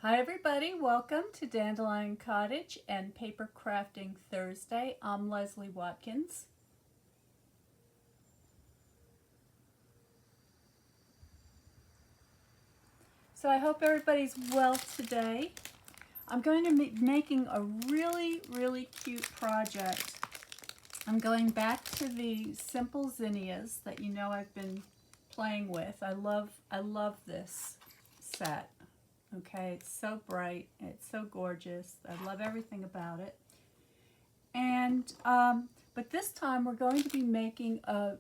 Hi everybody, welcome to Dandelion Cottage and Paper Crafting Thursday. I'm Leslie Watkins. So I hope everybody's well today. I'm going to be making a really cute project. I'm going back to the Simple Zinnias that you know I've been playing with. I love this set. Okay, it's so bright, it's so gorgeous. I love everything about it. And but this time we're going to be making a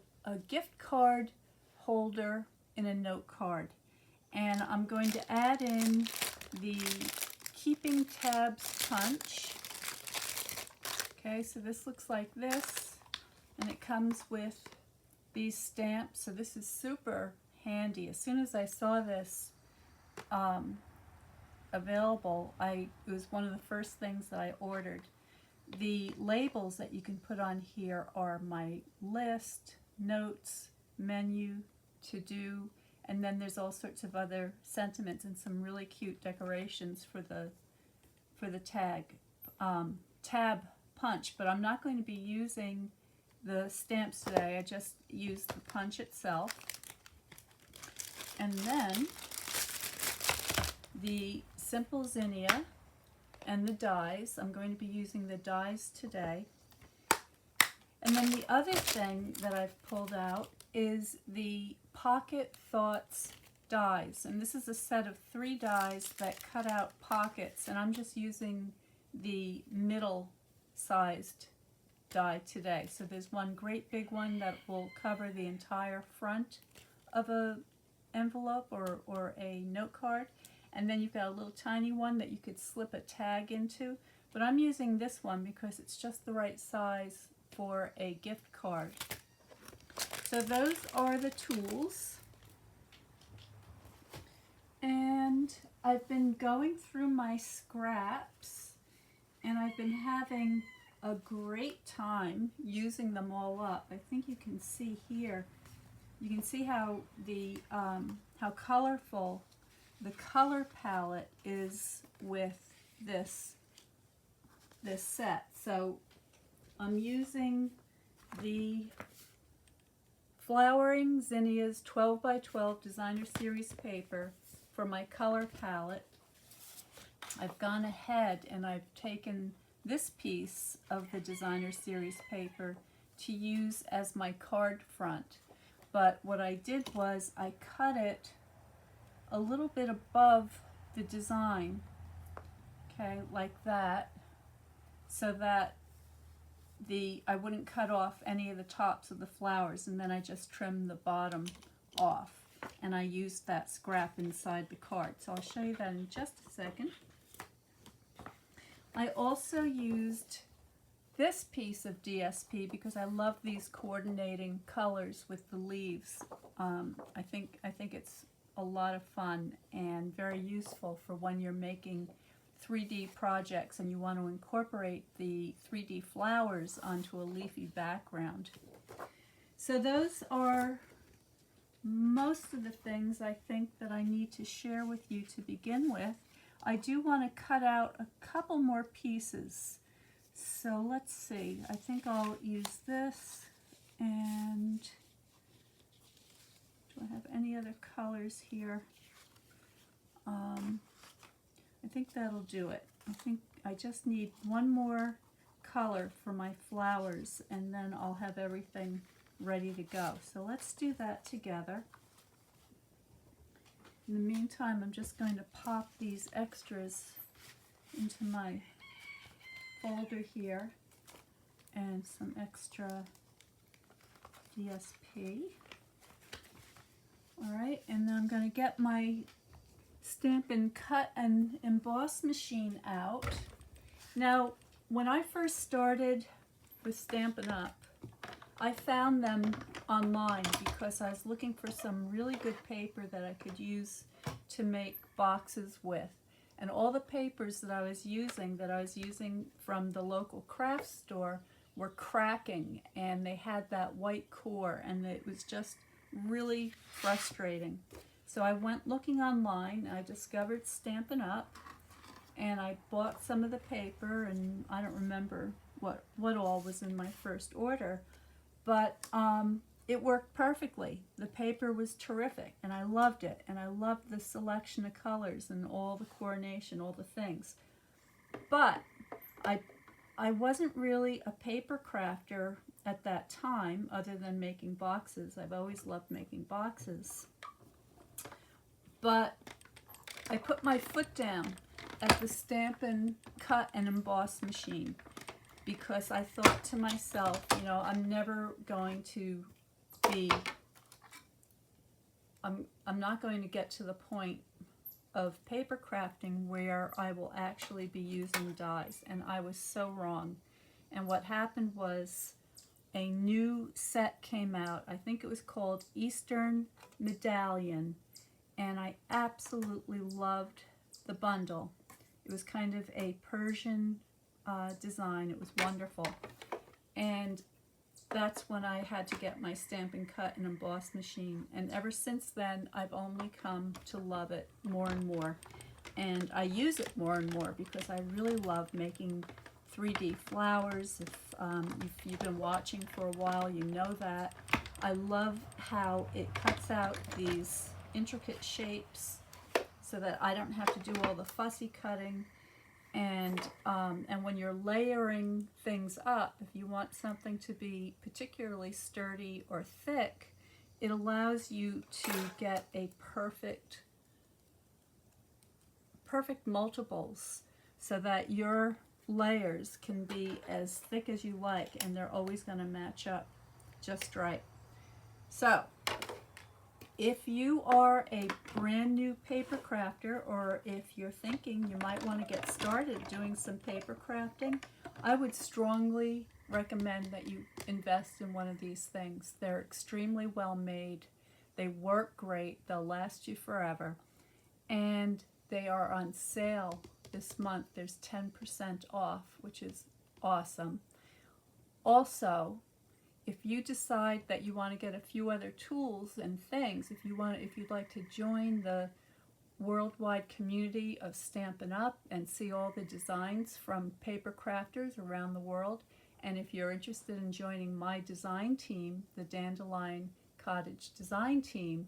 gift card holder in a note card, and I'm going to add in the keeping tabs punch. Okay, so this looks like this, and it comes with these stamps. So this is super handy. As soon as I saw this available, it was one of the first things that I ordered. The labels that you can put on here are my list, notes, menu, to do, and then there's all sorts of other sentiments and some really cute decorations for the tab punch. But I'm not going to be using the stamps today. I just used the punch itself. And then the Simple Zinnia and the dies. I'm going to be using the dies today. And then the other thing that I've pulled out is the Pocket Thoughts dies. And this is a set of 3 dies that cut out pockets, and I'm just using the middle sized die today. So there's one great big one that will cover the entire front of a envelope or a note card. And then you've got a little tiny one that you could slip a tag into. But I'm using this one because it's just the right size for a gift card. So those are the tools. And I've been going through my scraps, and I've been having a great time using them all up. I think you can see here, you can see how how colorful the color palette is with this set. So I'm using the Flowering Zinnias 12 by 12 Designer Series paper for my color palette. I've gone ahead and I've taken this piece of the Designer Series paper to use as my card front. But what I did was I cut it a little bit above the design, okay, like that, so that I wouldn't cut off any of the tops of the flowers, and then I just trimmed the bottom off, and I used that scrap inside the card. So I'll show you that in just a second. I also used this piece of DSP because I love these coordinating colors with the leaves. I think it's a lot of fun and very useful for when you're making 3D projects and you want to incorporate the 3D flowers onto a leafy background. So those are most of the things I think that I need to share with you to begin with. I do want to cut out a couple more pieces. So let's see, I think I'll use this, and do I have any other colors here? I think that'll do it. I think I just need one more color for my flowers, and then I'll have everything ready to go. So let's do that together. In the meantime, I'm just going to pop these extras into my folder here, and some extra DSP. Alright, and then I'm going to get my Stampin' Cut and Emboss machine out. Now, when I first started with Stampin' Up, I found them online because I was looking for some really good paper that I could use to make boxes with. And all the papers that I was using from the local craft store were cracking, and they had that white core, and it was just really frustrating. So I went looking online, I discovered Stampin' Up, and I bought some of the paper, and I don't remember what all was in my first order, but it worked perfectly. The paper was terrific, and I loved it, and I loved the selection of colors and all the coordination, all the things. But I wasn't really a paper crafter at that time, other than making boxes. I've always loved making boxes. But I put my foot down at the Stampin' Cut and Emboss machine, because I thought to myself, you know, I'm never going to be, I'm not going to get to the point of paper crafting where I will actually be using dies, and I was so wrong. And what happened was a new set came out. I think it was called Eastern Medallion, and I absolutely loved the bundle. It was kind of a Persian design. It was wonderful. And that's when I had to get my Stampin' Cut and Emboss machine. And ever since then, I've only come to love it more and more. And I use it more and more because I really love making 3D flowers. If you've been watching for a while, you know that. I love how it cuts out these intricate shapes so that I don't have to do all the fussy cutting. And when you're layering things up, if you want something to be particularly sturdy or thick, it allows you to get a perfect multiples, so that your layers can be as thick as you like, and they're always going to match up just right. So if you are a brand new paper crafter, or if you're thinking you might want to get started doing some paper crafting, I would strongly recommend that you invest in one of these things. They're extremely well made, they work great, they'll last you forever, and they are on sale this month. There's 10% off, which is awesome. Also, if you decide that you want to get a few other tools and things, if you'd like to join the worldwide community of Stampin' Up and see all the designs from paper crafters around the world, and if you're interested in joining my design team, the Dandelion Cottage design team,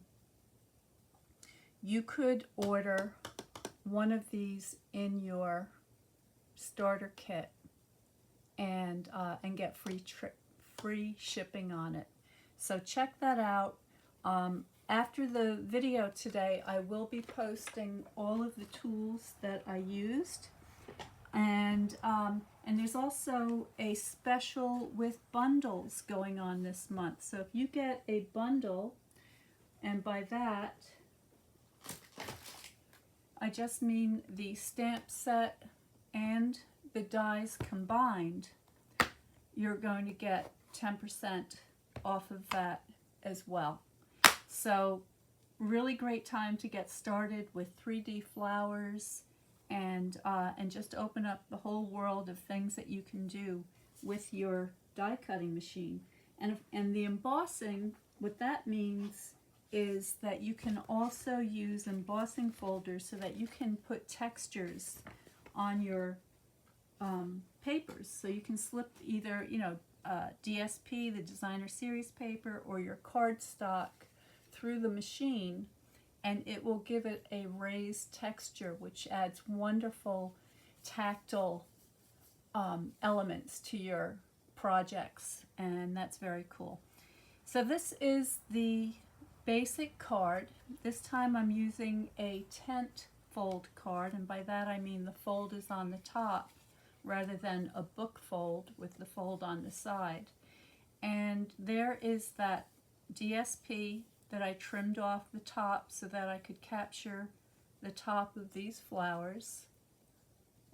you could order one of these in your starter kit and get free shipping on it. So check that out. After the video today, I will be posting all of the tools that I used, and there's also a special with bundles going on this month. So if you get a bundle, and by that I just mean the stamp set and the dies combined, you're going to get 10% off of that as well. So really great time to get started with 3D flowers, and just open up the whole world of things that you can do with your die cutting machine. And the embossing, what that means is that you can also use embossing folders so that you can put textures on your papers. So you can slip either, DSP, the designer series paper, or your cardstock through the machine, and it will give it a raised texture, which adds wonderful tactile elements to your projects, and that's very cool. So this is the basic card. This time I'm using a tent fold card, and by that I mean the fold is on the top rather than a book fold with the fold on the side. And there is that DSP that I trimmed off the top so that I could capture the top of these flowers.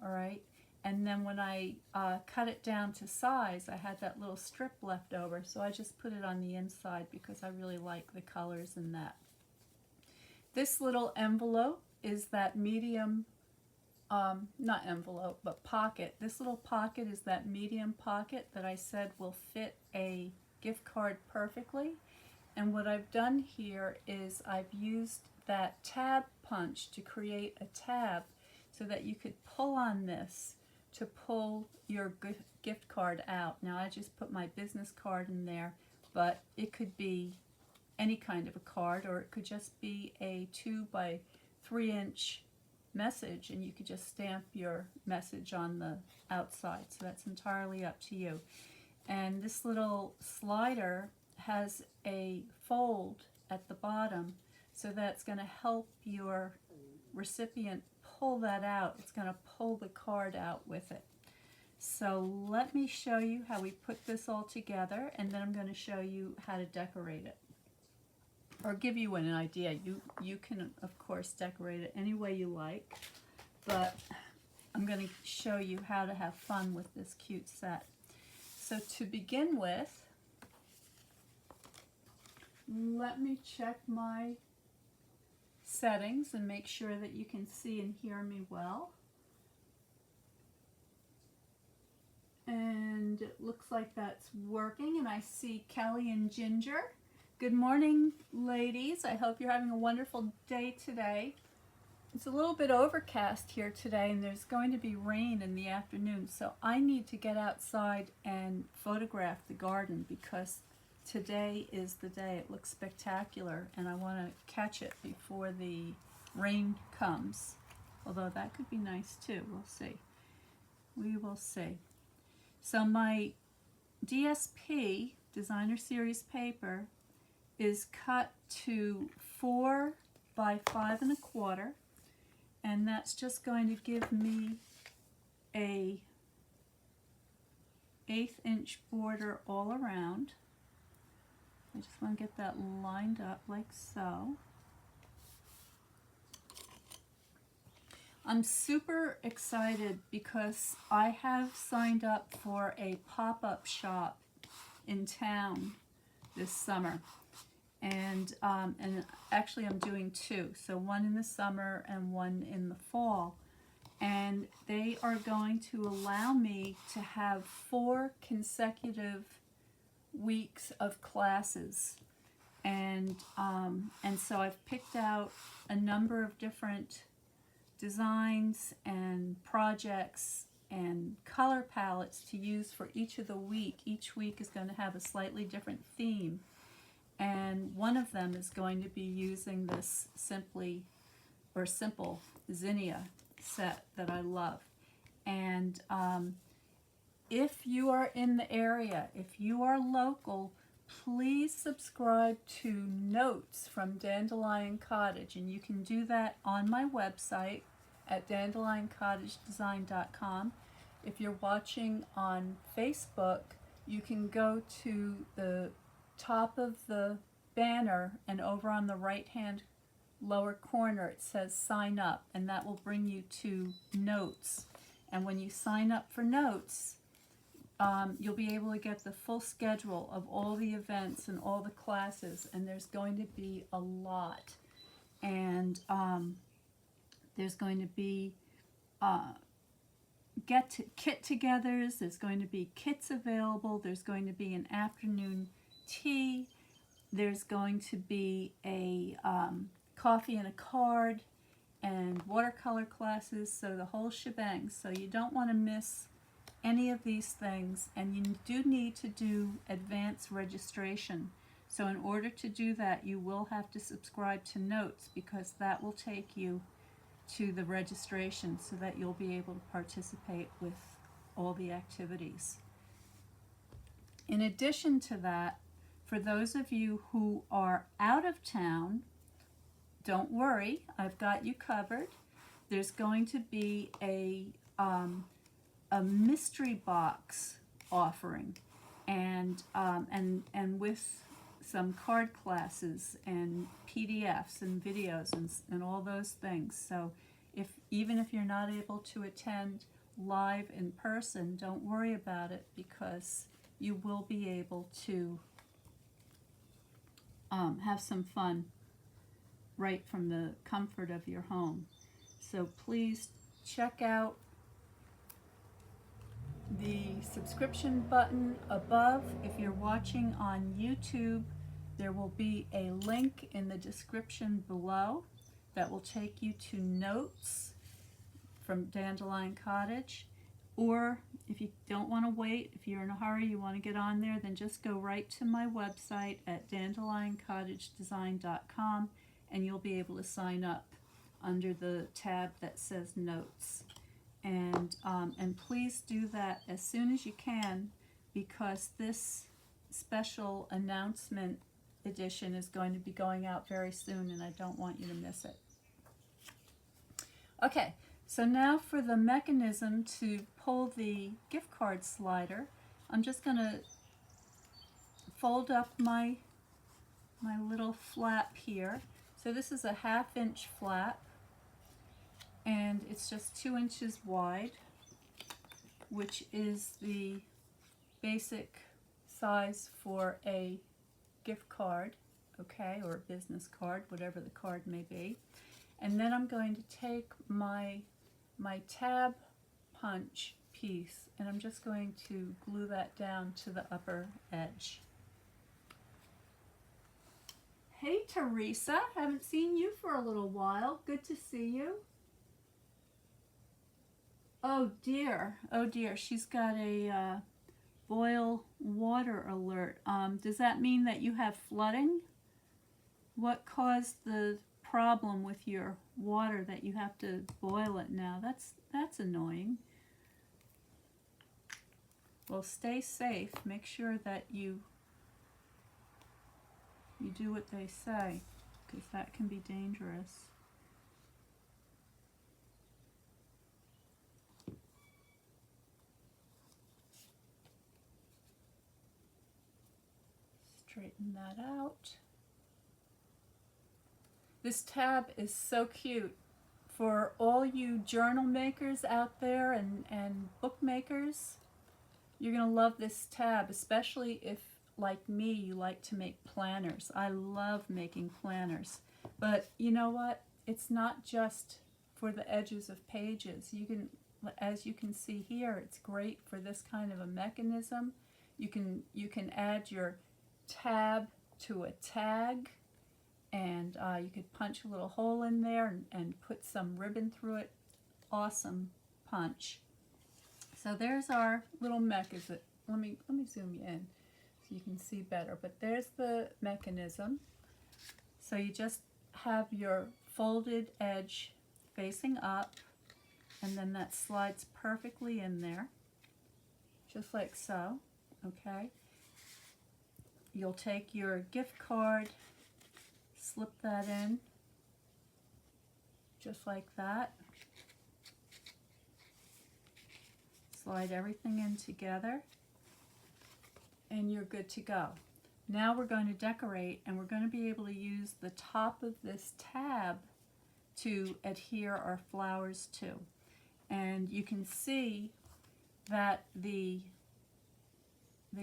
All right, and then when I cut it down to size, I had that little strip left over, so I just put it on the inside because I really like the colors in that. This little envelope is that medium, not envelope, but pocket. This little pocket is that medium pocket that I said will fit a gift card perfectly. And what I've done here is I've used that tab punch to create a tab so that you could pull on this to pull your gift card out. Now I just put my business card in there, but it could be any kind of a card, or it could just be a 2 by 3 inch message, and you could just stamp your message on the outside. So that's entirely up to you. And this little slider has a fold at the bottom, so that's going to help your recipient pull that out. It's going to pull the card out with it. So let me show you how we put this all together, and then I'm going to show you how to decorate it, or give you an idea. You can, of course, decorate it any way you like, but I'm going to show you how to have fun with this cute set. So to begin with, let me check my settings and make sure that you can see and hear me well. And it looks like that's working, and I see Kelly and Ginger. Good morning, ladies. I hope you're having a wonderful day today. It's a little bit overcast here today, and there's going to be rain in the afternoon, so I need to get outside and photograph the garden because today is the day. It looks spectacular, and I want to catch it before the rain comes. Although that could be nice too. We'll see. We will see. So my DSP, Designer Series paper, is cut to 4 by 5 1/4, and that's just going to give me a 1/8 inch border all around. I just want to get that lined up like so. I'm super excited because I have signed up for a pop-up shop in town this summer. And actually I'm doing 2, so one in the summer and one in the fall. And they are going to allow me to have 4 consecutive weeks of classes. And so I've picked out a number of different designs and projects and color palettes to use for each of the week. Each week is going to have a slightly different theme, and one of them is going to be using this Simple Zinnia set that I love. And if you are in the area, if you are local, please subscribe to Notes from Dandelion Cottage, and you can do that on my website at dandelioncottagedesign.com. If you're watching on Facebook, you can go to the top of the banner, and over on the right hand lower corner it says sign up, and that will bring you to Notes. And when you sign up for Notes, you'll be able to get the full schedule of all the events and all the classes, and there's going to be a lot. And there's going to be kit-togethers, there's going to be kits available, there's going to be an afternoon tea, there's going to be a coffee and a card, and watercolor classes, so the whole shebang. So you don't want to miss any of these things, and you do need to do advance registration. So in order to do that, you will have to subscribe to Notes, because that will take you to the registration so that you'll be able to participate with all the activities. In addition to that, for those of you who are out of town, don't worry, I've got you covered. There's going to be a mystery box offering, and with some card classes and PDFs and videos and all those things. So even if you're not able to attend live in person, don't worry about it, because you will be able to have some fun right from the comfort of your home. So please check out the subscription button above. If you're watching on YouTube, there will be a link in the description below. that will take you to notes from Dandelion Cottage. Or if you don't want to wait, if you're in a hurry, you want to get on there, then just go right to my website at dandelioncottagedesign.com and you'll be able to sign up under the tab that says notes. And please do that as soon as you can, because this special announcement edition is going to be going out very soon and I don't want you to miss it. Okay, so now for the mechanism to pull the gift card slider, I'm just going to fold up my little flap here. So this is a 1/2 inch flap and it's just 2 inches wide, which is the basic size for a gift card, okay, or a business card, whatever the card may be. And then I'm going to take my tab punch piece and I'm just going to glue that down to the upper edge. Hey Teresa, haven't seen you for a little while. Good to see you. Oh dear, she's got a boil water alert. Does that mean that you have flooding? What caused the problem with your water that you have to boil it now? That's annoying. Well, stay safe. Make sure that you do what they say, because that can be dangerous. Straighten that out. This tab is so cute for all you journal makers out there and bookmakers. You're going to love this tab, especially if, like me, you like to make planners. I love making planners. But you know what? It's not just for the edges of pages. You can, as you can see here, it's great for this kind of a mechanism. You can add your tab to a tag, and you could punch a little hole in there and put some ribbon through it. Awesome punch. So there's our little mechanism. Let me zoom you in so you can see better. But there's the mechanism. So you just have your folded edge facing up, and then that slides perfectly in there, just like so. Okay. You'll take your gift card, slip that in, just like that. Slide everything in together, and you're good to go. Now we're going to decorate, and we're going to be able to use the top of this tab to adhere our flowers to. And you can see that the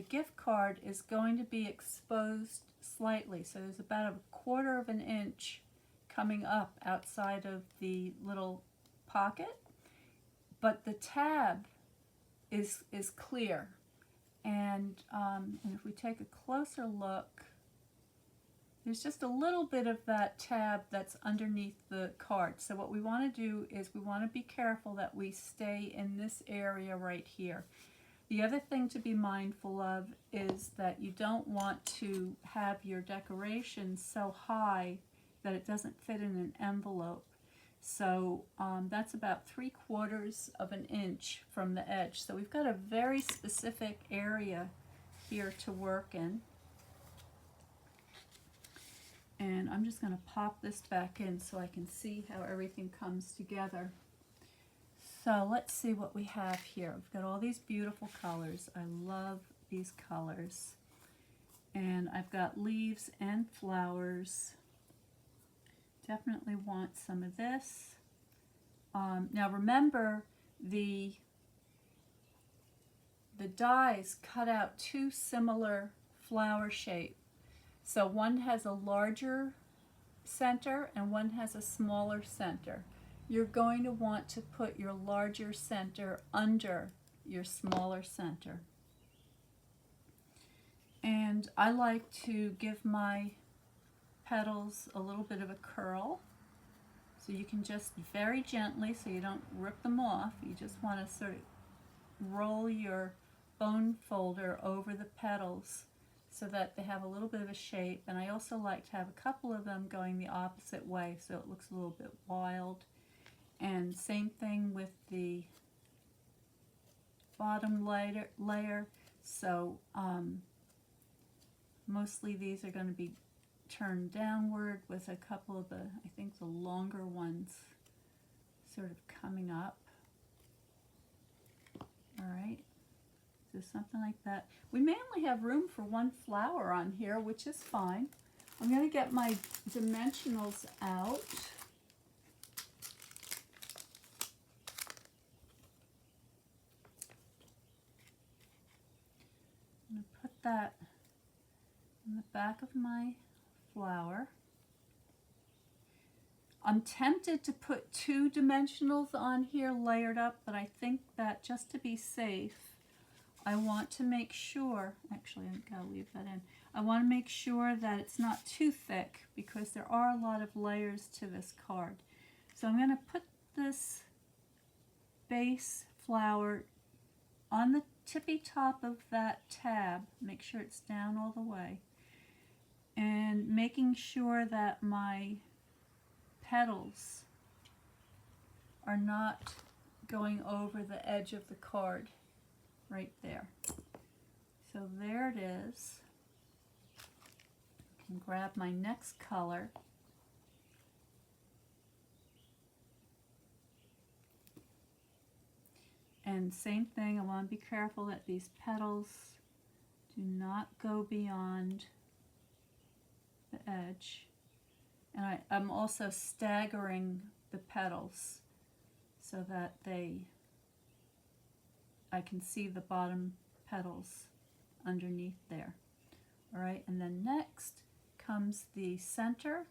gift card is going to be exposed slightly. So there's about 1/4 of an inch coming up outside of the little pocket, but the tab is clear. And if we take a closer look, there's just a little bit of that tab that's underneath the card. So what we want to do is we want to be careful that we stay in this area right here. The other thing to be mindful of is that you don't want to have your decoration so high that it doesn't fit in an envelope. So that's about 3/4 of an inch from the edge. So we've got a very specific area here to work in. And I'm just going to pop this back in so I can see how everything comes together. So let's see what we have here. We've got all these beautiful colors. I love these colors. And I've got leaves and flowers. Definitely want some of this. Now remember, the dies cut out 2 similar flower shapes. So one has a larger center and one has a smaller center. You're going to want to put your larger center under your smaller center. And I like to give my petals a little bit of a curl. So you can just very gently, so you don't rip them off, you just want to sort of roll your bone folder over the petals so that they have a little bit of a shape. And I also like to have a couple of them going the opposite way so it looks a little bit wild. And same thing with the bottom layer. So mostly these are going to be turned downward with a couple of the, I think the longer ones sort of coming up. All right, so something like that. We may only have room for one flower on here, which is fine. I'm going to get my dimensionals out. I'm going to put that in the back of my flower. I'm tempted to put 2 dimensionals on here layered up, but I think that just to be safe, I want to make sure, actually I've got to leave that in, I want to make sure that it's not too thick because there are a lot of layers to this card. So I'm going to put this base flower on the tippy top of that tab, make sure it's down all the way, and making sure that my petals are not going over the edge of the card right there. So there it is. I can grab my next color. And same thing, I want to be careful that these petals do not go beyond the edge. And I'm also staggering the petals so that I can see the bottom petals underneath there. All right, and then next comes the center.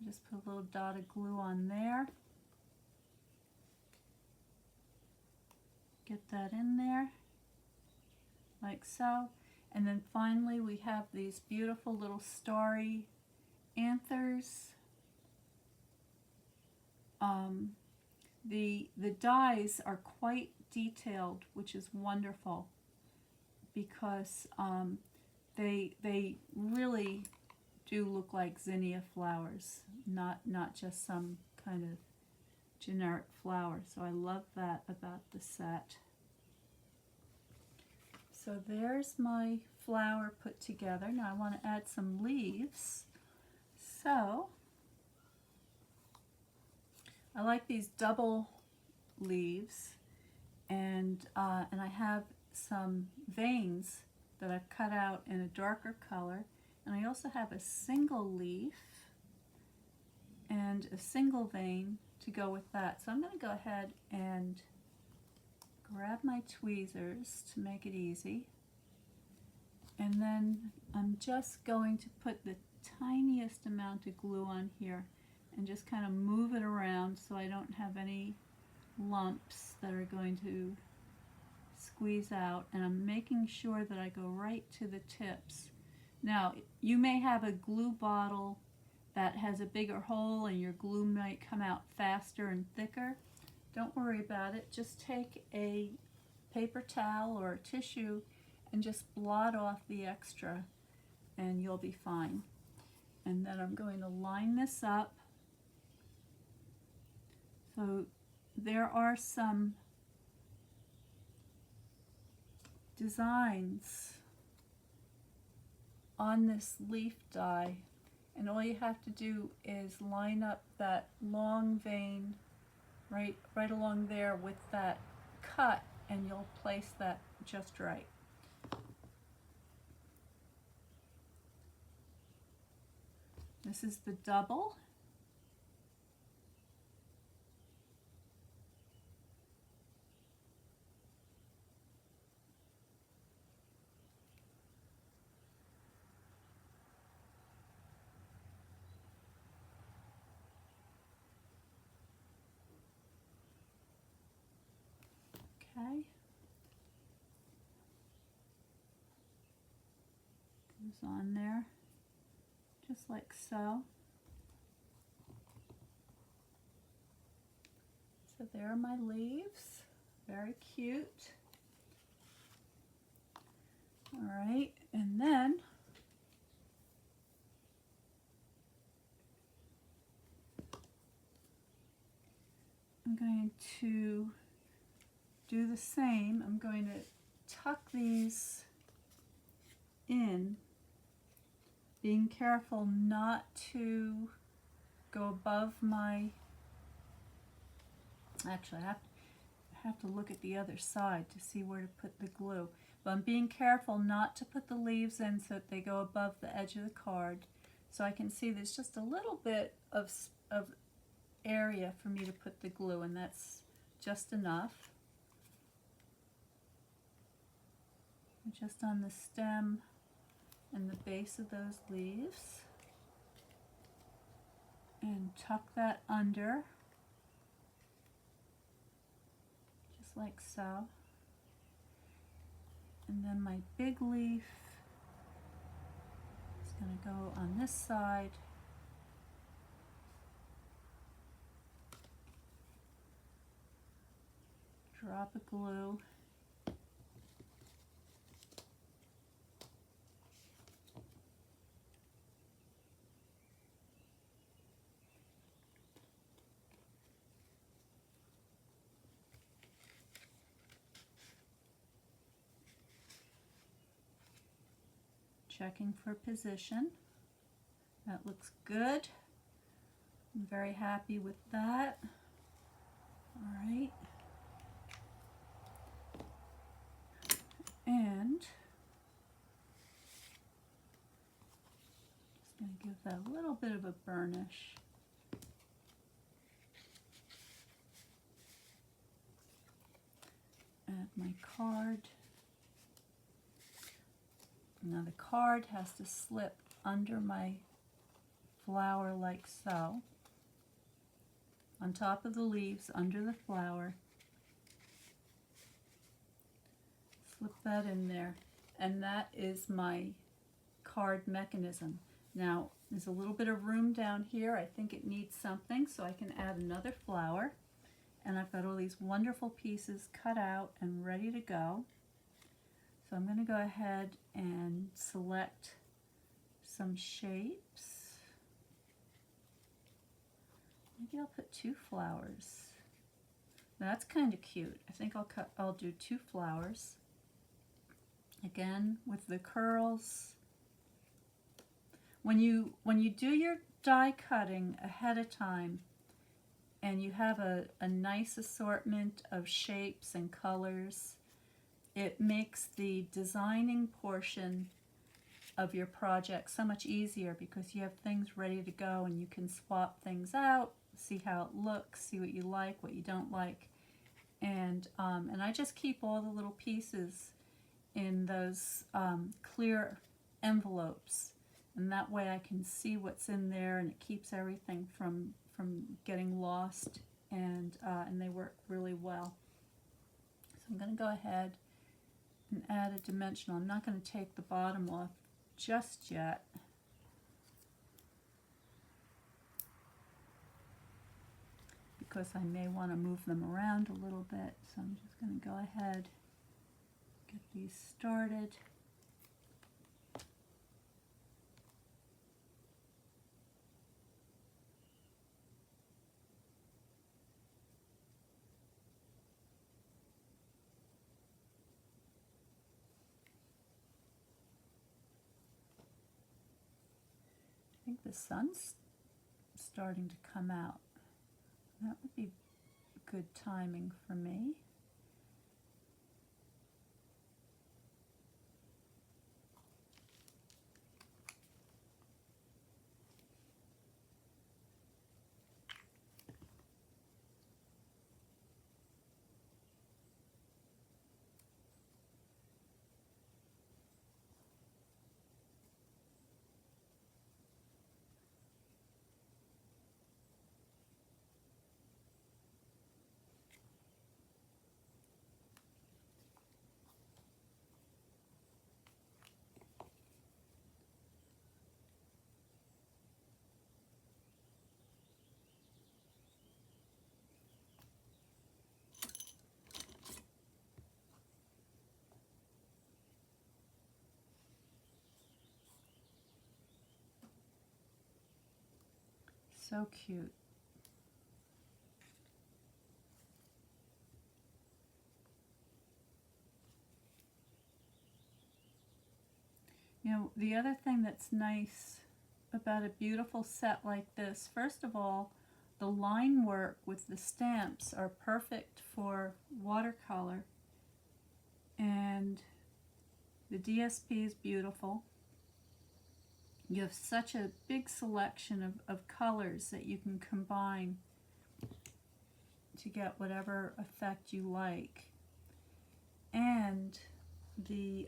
Just put a little dot of glue on there. Get that in there, like so. And then finally we have these beautiful little starry anthers. The dies are quite detailed, which is wonderful because they really do look like zinnia flowers, not just some kind of generic flower. So I love that about the set. So there's my flower put together. Now I want to add some leaves. So I like these double leaves, and I have some veins that I've cut out in a darker color, and I also have a single leaf and a single vein to go with that. So I'm going to go ahead and grab my tweezers to make it easy, and then I'm just going to put the tiniest amount of glue on here and just kind of move it around so I don't have any lumps that are going to squeeze out, and I'm making sure that I go right to the tips. Now you may have a glue bottle that has a bigger hole and your glue might come out faster and thicker. Don't worry about it. Just take a paper towel or a tissue and just blot off the extra and you'll be fine. And then I'm going to line this up. So there are some designs on this leaf die, and all you have to do is line up that long vein right along there with that cut, and you'll place that just right. This is the double. Okay. Goes on there, just like so. there are my leaves. Very cute. All right, and then I'm going to do the same. I'm going to tuck these in, being careful not to go above my, actually I have to look at the other side to see where to put the glue. But I'm being careful not to put the leaves in so that they go above the edge of the card. So I can see there's just a little bit of area for me to put the glue, and that's just enough. Just on the stem and the base of those leaves. And tuck that under, just like so. And then my big leaf is going to go on this side. Drop a glue. Checking for position. That looks good. I'm very happy with that. All right. And just going to give that a little bit of a burnish. Add my card. Now the card has to slip under my flower like so, on top of the leaves, under the flower. Slip that in there, and that is my card mechanism. Now there's a little bit of room down here. I think it needs something, so I can add another flower. And I've got all these wonderful pieces cut out and ready to go. So I'm going to go ahead and select some shapes. Maybe I'll put 2 flowers. That's kind of cute. I think I'll do 2 flowers. Again, with the curls. When you do your die cutting ahead of time, and you have a nice assortment of shapes and colors, it makes the designing portion of your project so much easier, because you have things ready to go and you can swap things out, see how it looks, see what you like, what you don't like. And I just keep all the little pieces in those clear envelopes, and that way I can see what's in there, and it keeps everything from getting lost, and they work really well. So I'm going to go ahead and add a dimensional. I'm not going to take the bottom off just yet. Because I may want to move them around a little bit. So I'm just going to go ahead, get these started. I think the sun's starting to come out. That would be good timing for me. So cute. You know, the other thing that's nice about a beautiful set like this, first of all, the line work with the stamps are perfect for watercolor, and the DSP is beautiful. You have such a big selection of colors that you can combine to get whatever effect you like. And the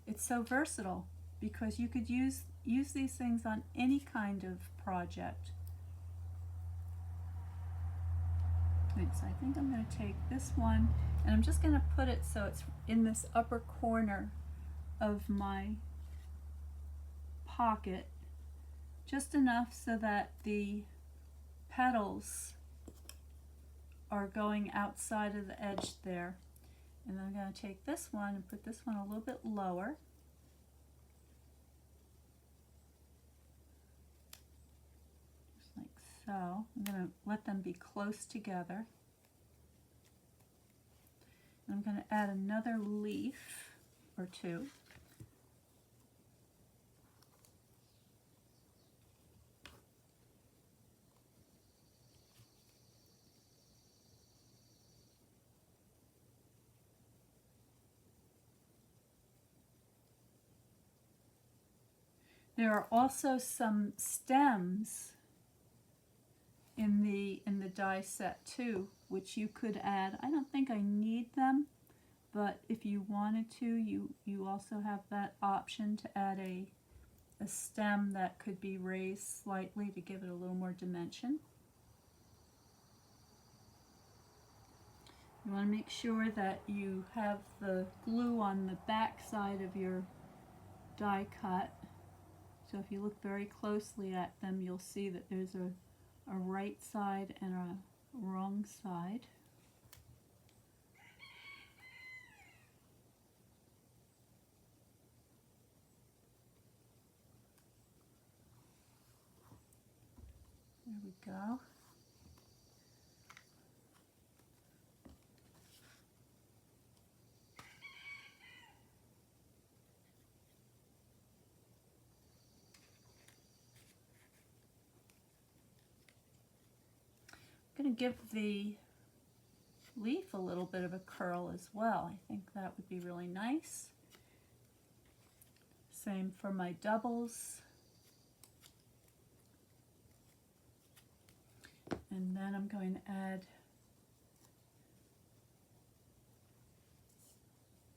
it's so versatile because you could use these things on any kind of project. Okay, so I think I'm going to take this one and I'm just going to put it so it's in this upper corner of my pocket, just enough so that the petals are going outside of the edge there. And then I'm going to take this one and put this one a little bit lower. Just like so. I'm going to let them be close together. And I'm going to add another leaf or two. There are also some stems in the die set too, which you could add. I don't think I need them, but if you wanted to, you also have that option to add a stem that could be raised slightly to give it a little more dimension. You want to make sure that you have the glue on the back side of your die cut. So if you look very closely at them, you'll see that there's a right side and a wrong side. There we go. I'm going to give the leaf a little bit of a curl as well. I think that would be really nice. Same for my doubles. And then I'm going to add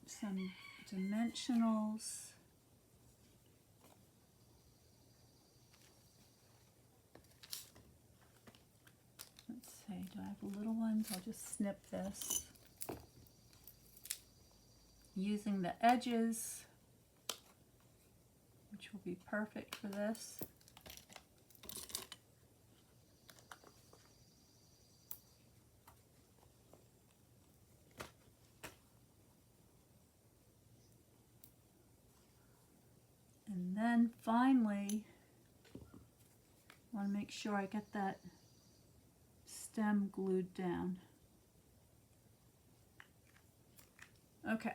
some dimensionals. Let's see, do I have little ones? I'll just snip this. Using the edges, which will be perfect for this. And then finally, I want to make sure I get that stem glued down. Okay.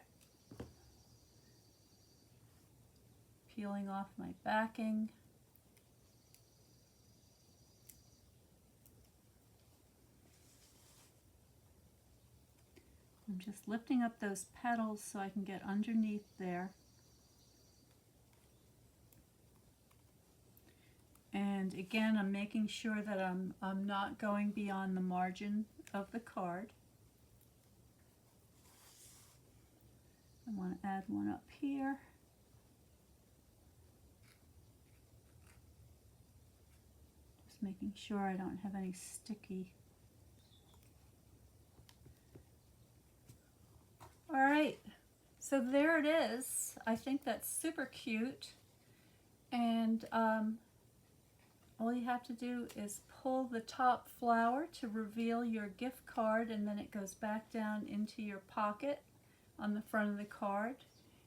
Peeling off my backing. I'm just lifting up those petals so I can get underneath there. And again, I'm making sure that I'm not going beyond the margin of the card. I want to add one up here. Just making sure I don't have any sticky. All right, so there it is. I think that's super cute. And all you have to do is pull the top flower to reveal your gift card, and then it goes back down into your pocket on the front of the card.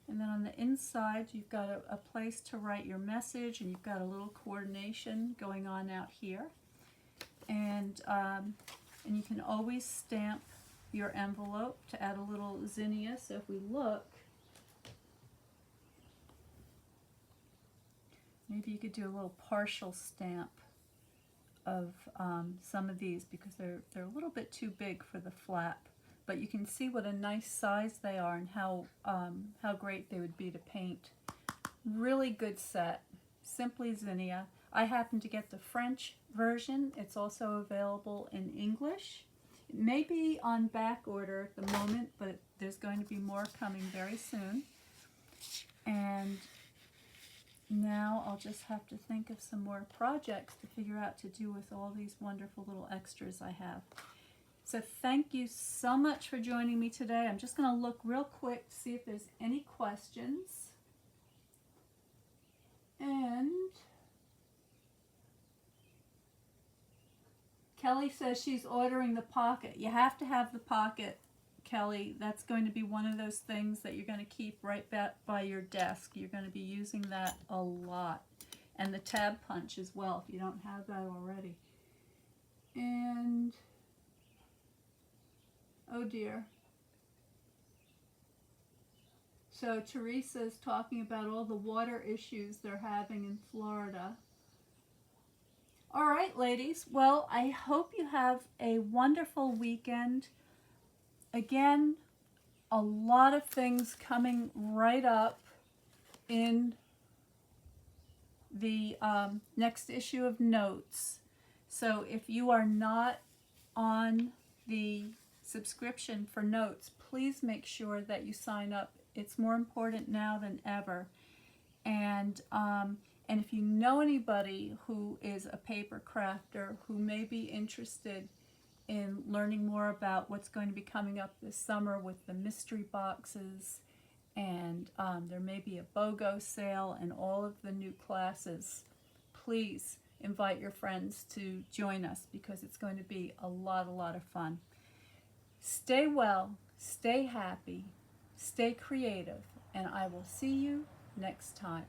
And then on the inside, you've got a place to write your message, and you've got a little coordination going on out here. And you can always stamp your envelope to add a little zinnia. So if we look, maybe you could do a little partial stamp of some of these, because they're a little bit too big for the flap. But you can see what a nice size they are and how great they would be to paint. Really good set. Simply Zinnia. I happen to get the French version. It's also available in English. It may be on back order at the moment, but there's going to be more coming very soon. And now I'll just have to think of some more projects to figure out to do with all these wonderful little extras I have. So thank you so much for joining me today. I'm just going to look real quick to see if there's any questions. And Kelly says she's ordering the pocket. You have to have the pocket, Kelly. That's going to be one of those things that you're going to keep right back by your desk. You're going to be using that a lot. And the tab punch as well, if you don't have that already. And oh dear. So Teresa's talking about all the water issues they're having in Florida. All right, ladies. Well, I hope you have a wonderful weekend. Again, a lot of things coming right up in the next issue of Notes. So if you are not on the subscription for Notes, please make sure that you sign up. It's more important now than ever. And if you know anybody who is a paper crafter who may be interested in learning more about what's going to be coming up this summer with the mystery boxes, and there may be a BOGO sale and all of the new classes, please invite your friends to join us, because it's going to be a lot of fun. Stay well, stay happy, stay creative, and I will see you next time.